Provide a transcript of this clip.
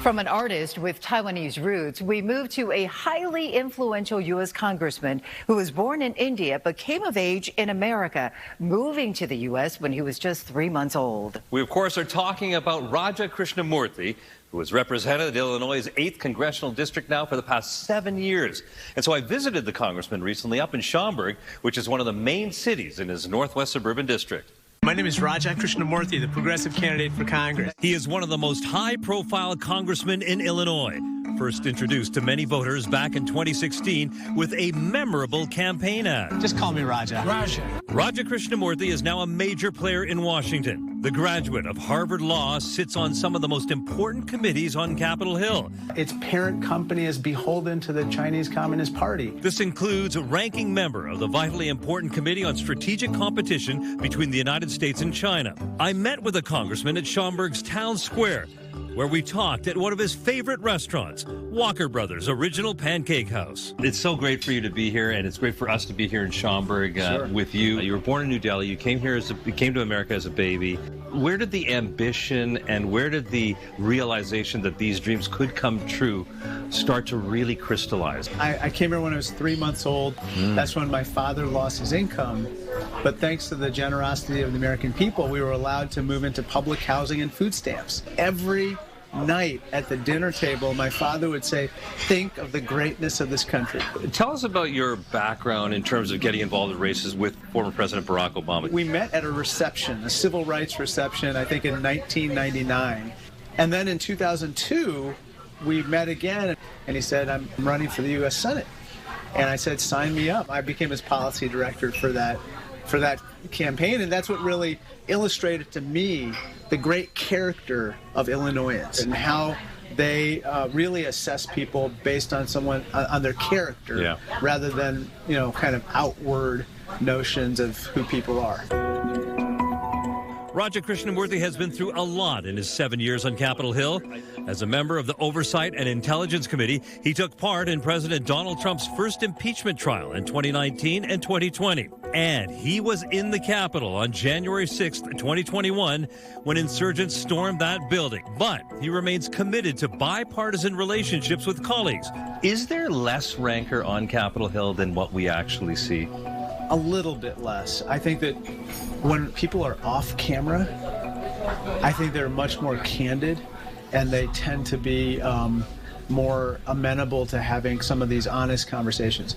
From an artist with Taiwanese roots, we move to a highly influential U.S. congressman who was born in India but came of age in America, moving to the U.S. when he was just 3 months old. We, of course, are talking about Raja Krishnamoorthi, who has represented Illinois' 8th congressional district now for the past 7 years. And so I visited the congressman recently up in Schaumburg, which is one of the main cities in his northwest suburban district. My name is Raja Krishnamoorthi, the progressive candidate for Congress. He is one of the most high-profile congressmen in Illinois, first introduced to many voters back in 2016 with a memorable campaign ad. Just call me Raja. Raja Krishnamoorthi is now a major player in Washington. The graduate of Harvard Law sits on some of the most important committees on Capitol Hill. Its parent company is beholden to the Chinese Communist Party. This includes a ranking member of the vitally important Committee on Strategic Competition between the United States and China. I met with a congressman at Schaumburg's Town Square, where we talked at one of his favorite restaurants, Walker Brothers Original Pancake House. It's so great for you to be here, and it's great for us to be here in Schaumburg with you. You were born in New Delhi. You came here came to America as a baby. Where did the ambition and where did the realization that these dreams could come true start to really crystallize? I came here when I was 3 months old. That's when my father lost his income. But thanks to the generosity of the American people, we were allowed to move into public housing and food stamps. Every night at the dinner table, my father would say, think of the greatness of this country. Tell us about your background in terms of getting involved in races with former President Barack Obama. We met at a reception, a civil rights reception, I think in 1999. And then in 2002, we met again, and he said, I'm running for the U.S. Senate. And I said, sign me up. I became his policy director for that campaign, and that's what really illustrated to me the great character of Illinoisans and how they really assess people based on on their character rather than, kind of outward notions of who people are. Raja Krishnamoorthi has been through a lot in his 7 years on Capitol Hill. As a member of the Oversight and Intelligence Committee, he took part in President Donald Trump's first impeachment trial in 2019 and 2020. And he was in the Capitol on January 6th, 2021, when insurgents stormed that building. But he remains committed to bipartisan relationships with colleagues. Is there less rancor on Capitol Hill than what we actually see? A little bit less. I think that when people are off camera, I think they're much more candid, and they tend to be more amenable to having some of these honest conversations.